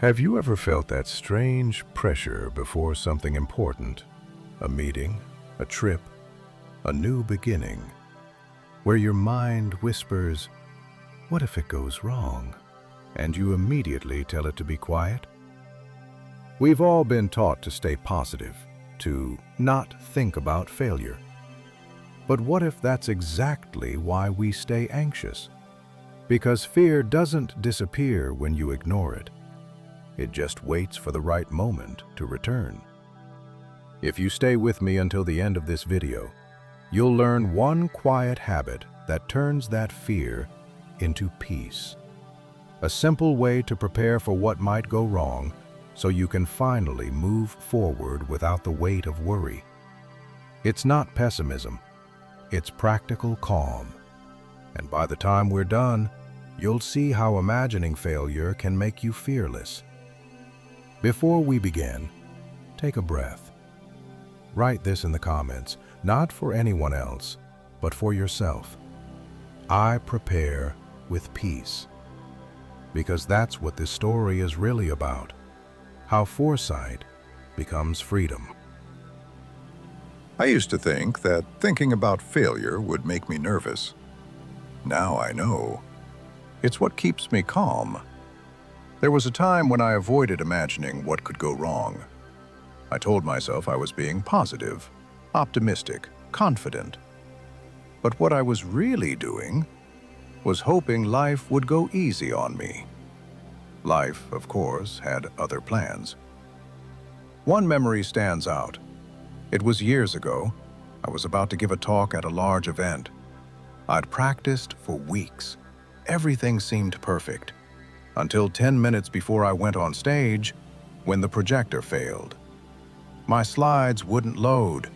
Have you ever felt that strange pressure before something important? A meeting, a trip, a new beginning, where your mind whispers, "What if it goes wrong?" And you immediately tell it to be quiet? We've all been taught to stay positive, to not think about failure. But what if that's exactly why we stay anxious? Because fear doesn't disappear when you ignore it. It just waits for the right moment to return. If you stay with me until the end of this video, you'll learn one quiet habit that turns that fear into peace. A simple way to prepare for what might go wrong so you can finally move forward without the weight of worry. It's not pessimism, it's practical calm. And by the time we're done, you'll see how imagining failure can make you fearless. Before we begin, take a breath. Write this in the comments, not for anyone else, but for yourself. I prepare with peace. Because that's what this story is really about. How foresight becomes freedom. I used to think that thinking about failure would make me nervous. Now I know. It's what keeps me calm. There was a time when I avoided imagining what could go wrong. I told myself I was being positive, optimistic, confident. But what I was really doing was hoping life would go easy on me. Life, of course, had other plans. One memory stands out. It was years ago. I was about to give a talk at a large event. I'd practiced for weeks. Everything seemed perfect. Until 10 minutes before I went on stage, when the projector failed. My slides wouldn't load,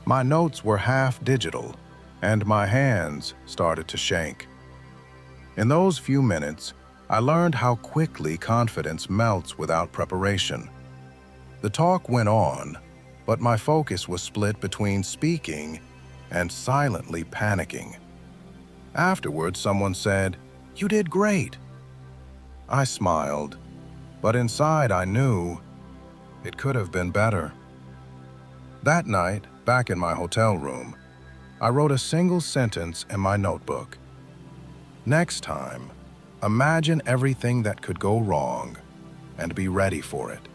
my notes were half digital, and my hands started to shake. In those few minutes, I learned how quickly confidence melts without preparation. The talk went on, but my focus was split between speaking and silently panicking. Afterwards, someone said, "You did great." I smiled, but inside I knew it could have been better. That night, back in my hotel room, I wrote a single sentence in my notebook. Next time, imagine everything that could go wrong and be ready for it.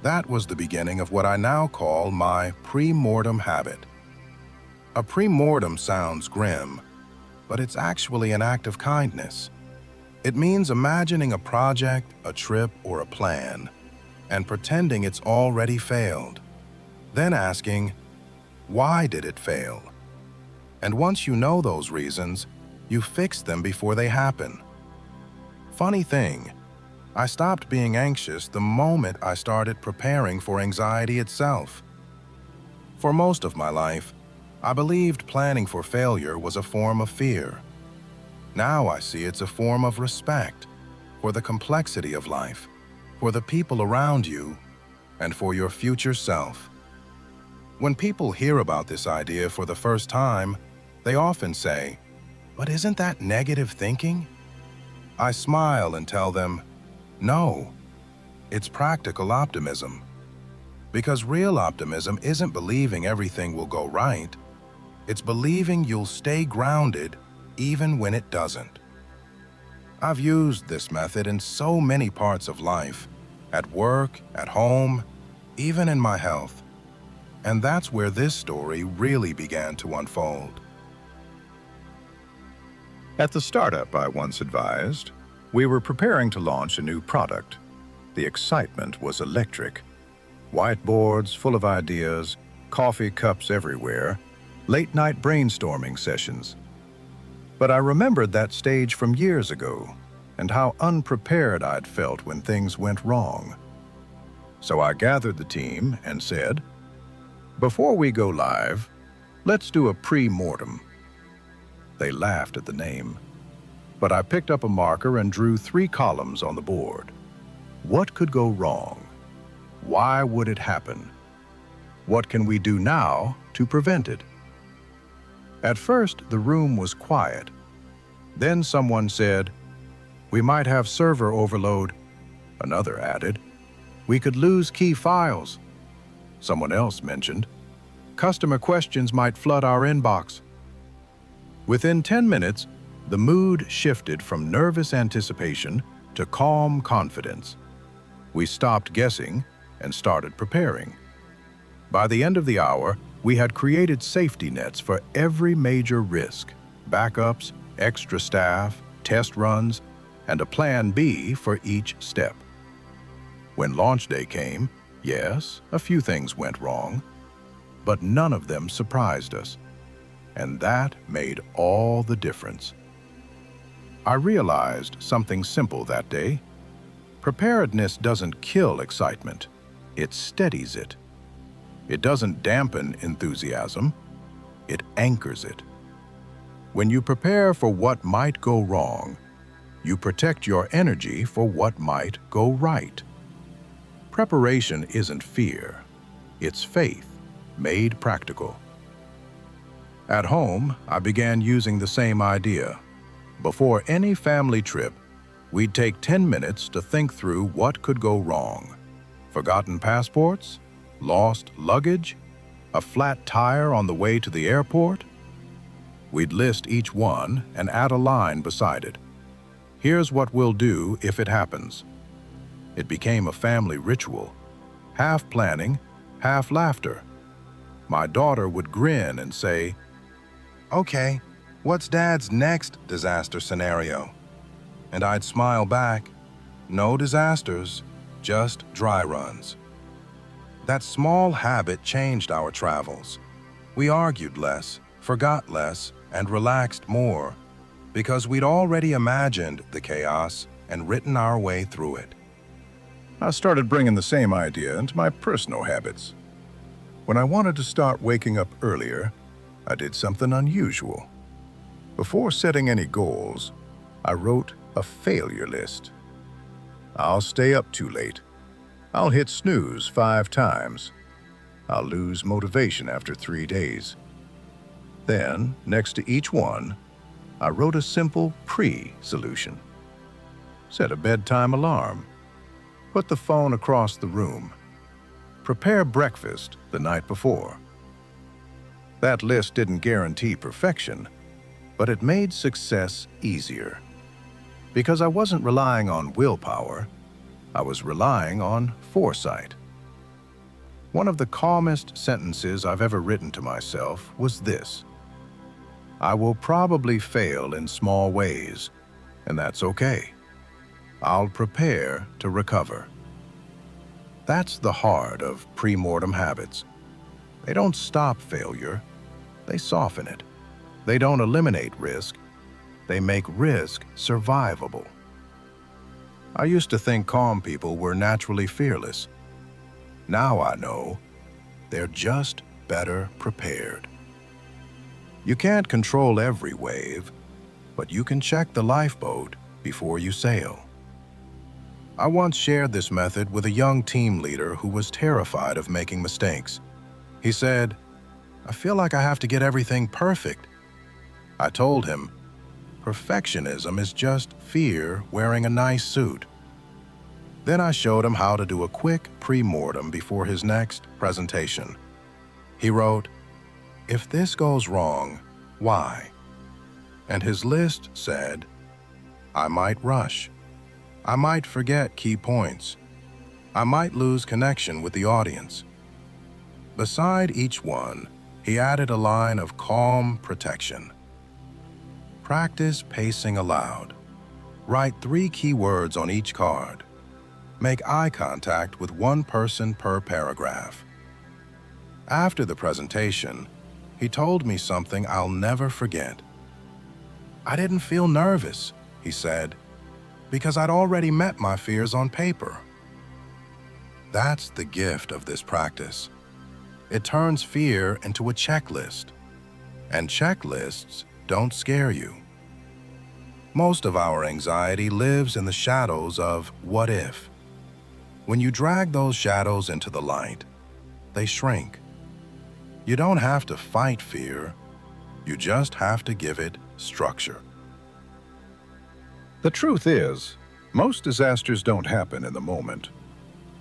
That was the beginning of what I now call my pre-mortem habit. A pre-mortem sounds grim, but it's actually an act of kindness. It means imagining a project, a trip, or a plan, and pretending it's already failed. Then asking, why did it fail? And once you know those reasons, you fix them before they happen. Funny thing, I stopped being anxious the moment I started preparing for anxiety itself. For most of my life, I believed planning for failure was a form of fear. Now I see it's a form of respect for the complexity of life, for the people around you, and for your future self. When people hear about this idea for the first time, they often say, "But isn't that negative thinking?" I smile and tell them, no, it's practical optimism. Because real optimism isn't believing everything will go right. It's believing you'll stay grounded even when it doesn't. I've used this method in so many parts of life, at work, at home, even in my health. And that's where this story really began to unfold. At the startup I once advised, we were preparing to launch a new product. The excitement was electric. Whiteboards full of ideas, coffee cups everywhere, late-night brainstorming sessions. But I remembered that stage from years ago and how unprepared I'd felt when things went wrong. So I gathered the team and said, "Before we go live, let's do a pre-mortem." They laughed at the name, but I picked up a marker and drew 3 columns on the board. What could go wrong? Why would it happen? What can we do now to prevent it? At first, the room was quiet. Then someone said, "We might have server overload." Another added, "We could lose key files." Someone else mentioned, "Customer questions might flood our inbox." Within 10 minutes, the mood shifted from nervous anticipation to calm confidence. We stopped guessing and started preparing. By the end of the hour, we had created safety nets for every major risk, backups, extra staff, test runs, and a plan B for each step. When launch day came, yes, a few things went wrong, but none of them surprised us, and that made all the difference. I realized something simple that day. Preparedness doesn't kill excitement, it steadies it. It doesn't dampen enthusiasm, it anchors it. When you prepare for what might go wrong, you protect your energy for what might go right. Preparation isn't fear, it's faith made practical. At home, I began using the same idea. Before any family trip, we'd take 10 minutes to think through what could go wrong. Forgotten passports? Lost luggage? A flat tire on the way to the airport? We'd list each one and add a line beside it. Here's what we'll do if it happens. It became a family ritual, half planning, half laughter. My daughter would grin and say, "Okay, what's Dad's next disaster scenario?" And I'd smile back, "No disasters, just dry runs." That small habit changed our travels. We argued less, forgot less, and relaxed more because we'd already imagined the chaos and written our way through it. I started bringing the same idea into my personal habits. When I wanted to start waking up earlier, I did something unusual. Before setting any goals, I wrote a failure list. I'll stay up too late. I'll hit snooze 5 times. I'll lose motivation after 3 days. Then, next to each one, I wrote a simple pre-solution. Set a bedtime alarm. Put the phone across the room. Prepare breakfast the night before. That list didn't guarantee perfection, but it made success easier. Because I wasn't relying on willpower, I was relying on foresight. One of the calmest sentences I've ever written to myself was this: "I will probably fail in small ways, and that's okay. I'll prepare to recover." That's the heart of pre-mortem habits. They don't stop failure, they soften it. They don't eliminate risk, they make risk survivable. I used to think calm people were naturally fearless. Now I know they're just better prepared. You can't control every wave, but you can check the lifeboat before you sail. I once shared this method with a young team leader who was terrified of making mistakes. He said, "I feel like I have to get everything perfect." I told him, perfectionism is just fear wearing a nice suit. Then I showed him how to do a quick pre-mortem before his next presentation. He wrote, "If this goes wrong, why?" And his list said, "I might rush. I might forget key points. I might lose connection with the audience." Beside each one, he added a line of calm protection. Practice pacing aloud. Write 3 key words on each card. Make eye contact with one person per paragraph. After the presentation, he told me something I'll never forget. "I didn't feel nervous," he said, "because I'd already met my fears on paper." That's the gift of this practice. It turns fear into a checklist, and checklists don't scare you. Most of our anxiety lives in the shadows of what if. When you drag those shadows into the light, they shrink. You don't have to fight fear, you just have to give it structure. The truth is, Most disasters don't happen in the moment.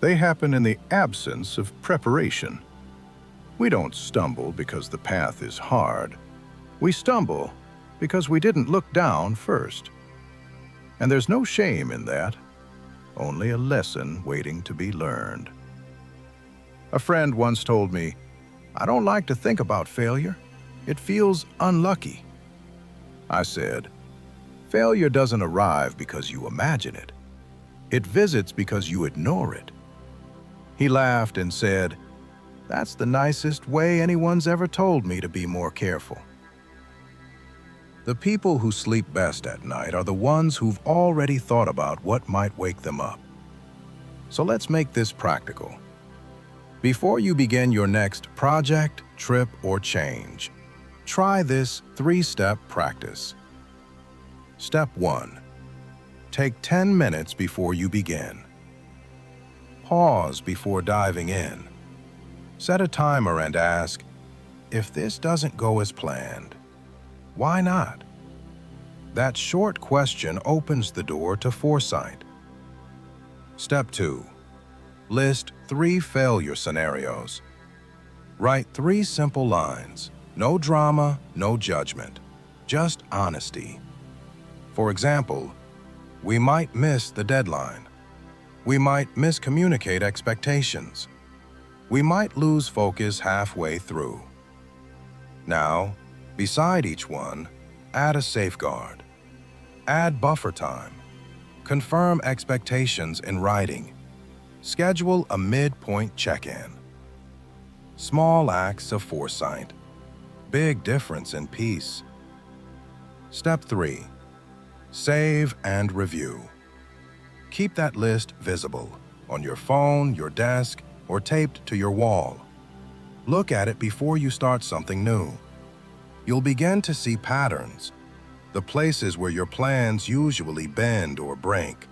They happen in the absence of preparation. We don't stumble because the path is hard. We stumble because we didn't look down first. And there's no shame in that, only a lesson waiting to be learned. A friend once told me, "I don't like to think about failure. It feels unlucky." I said, "Failure doesn't arrive because you imagine it. It visits because you ignore it." He laughed and said, "That's the nicest way anyone's ever told me to be more careful." The people who sleep best at night are the ones who've already thought about what might wake them up. So let's make this practical. Before you begin your next project, trip, or change, try this 3-step practice. Step 1. Take 10 minutes before you begin. Pause before diving in. Set a timer and ask, if this doesn't go as planned, why not? That short question opens the door to foresight. Step 2. List 3 failure scenarios. Write 3 simple lines. No drama, no judgment, just honesty. For example, we might miss the deadline. We might miscommunicate expectations. We might lose focus halfway through. Now, beside each one, add a safeguard. Add buffer time. Confirm expectations in writing. Schedule a midpoint check-in. Small acts of foresight. Big difference in peace. Step 3. Save and review. Keep that list visible on your phone, your desk, or taped to your wall. Look at it before you start something new. You'll begin to see patterns, the places where your plans usually bend or break.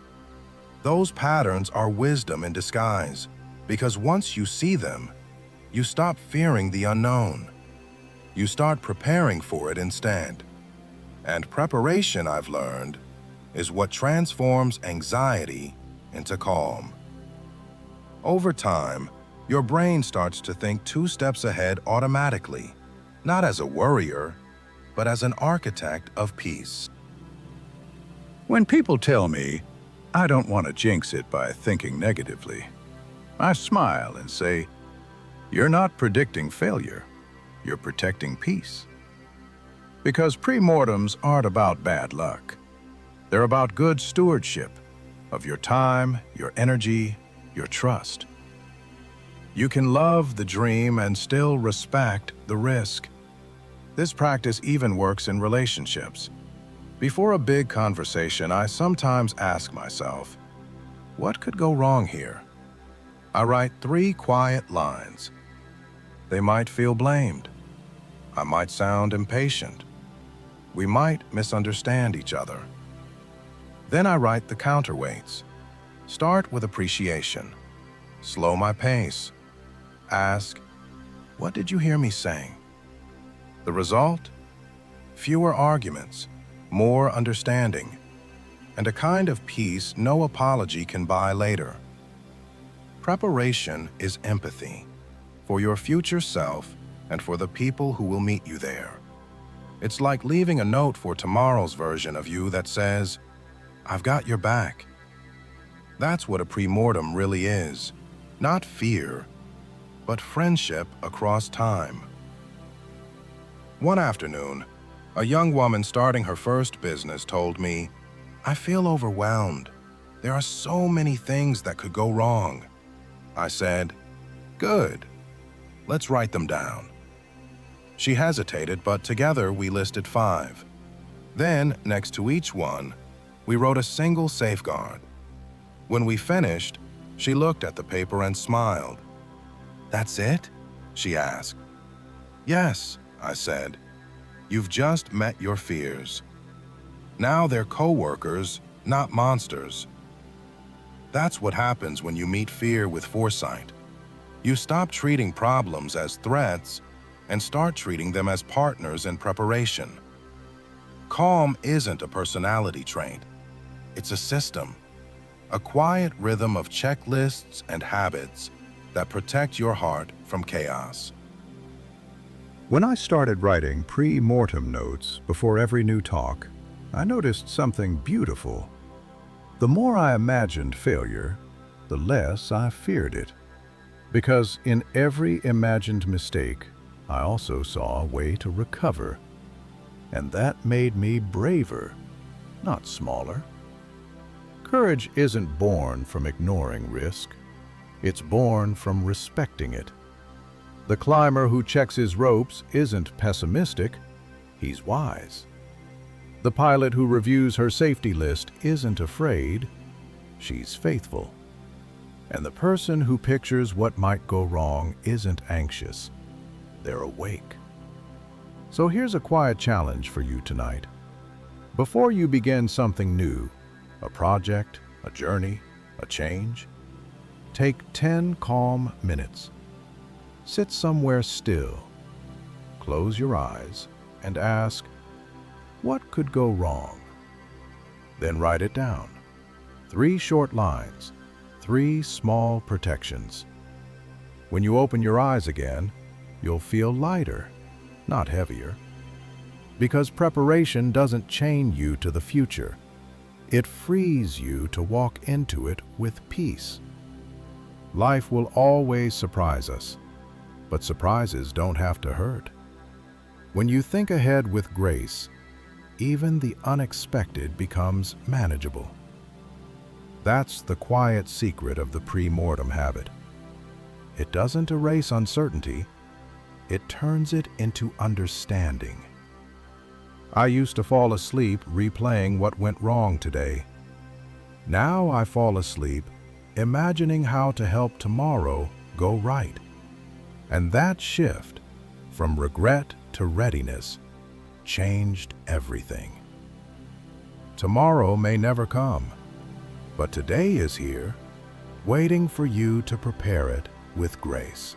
Those patterns are wisdom in disguise, because once you see them, you stop fearing the unknown. You start preparing for it instead. And preparation, I've learned, is what transforms anxiety into calm. Over time, your brain starts to think 2 steps ahead automatically, not as a worrier, but as an architect of peace. When people tell me, I don't want to jinx it by thinking negatively, I smile and say, you're not predicting failure, you're protecting peace. Because pre-mortems aren't about bad luck. They're about good stewardship of your time, your energy, your trust. You can love the dream and still respect the risk. This practice even works in relationships. Before a big conversation, I sometimes ask myself, what could go wrong here? I write 3 quiet lines. They might feel blamed. I might sound impatient. We might misunderstand each other. Then I write the counterweights. Start with appreciation. Slow my pace. Ask, what did you hear me saying? The result? Fewer arguments, more understanding, and a kind of peace no apology can buy later. Preparation is empathy for your future self and for the people who will meet you there. It's like leaving a note for tomorrow's version of you that says, I've got your back. That's what a pre-mortem really is. Not fear, but friendship across time. One afternoon, a young woman starting her first business told me, I feel overwhelmed. There are so many things that could go wrong. I said, good. Let's write them down. She hesitated, but together we listed 5. Then, next to each one, we wrote a single safeguard. When we finished, she looked at the paper and smiled. That's it? She asked. Yes, I said. You've just met your fears. Now they're co-workers, not monsters. That's what happens when you meet fear with foresight. You stop treating problems as threats and start treating them as partners in preparation. Calm isn't a personality trait. It's a system. a quiet rhythm of checklists and habits that protect your heart from chaos. When I started writing pre-mortem notes before every new talk, I noticed something beautiful. The more I imagined failure, the less I feared it. Because in every imagined mistake, I also saw a way to recover. And that made me braver, not smaller. Courage isn't born from ignoring risk. It's born from respecting it. The climber who checks his ropes isn't pessimistic, he's wise. The pilot who reviews her safety list isn't afraid, she's faithful. And the person who pictures what might go wrong isn't anxious, they're awake. So here's a quiet challenge for you tonight. Before you begin something new, a project, a journey, a change, take 10 calm minutes. Sit somewhere still, close your eyes, and ask, what could go wrong? Then write it down. 3 short lines, 3 small protections. When you open your eyes again, you'll feel lighter, not heavier. Because preparation doesn't chain you to the future. It frees you to walk into it with peace. Life will always surprise us, but surprises don't have to hurt. When you think ahead with grace, even the unexpected becomes manageable. That's the quiet secret of the pre-mortem habit. It doesn't erase uncertainty, it turns it into understanding. I used to fall asleep replaying what went wrong today. Now I fall asleep imagining how to help tomorrow go right. And that shift, from regret to readiness, changed everything. Tomorrow may never come, but today is here, waiting for you to prepare it with grace.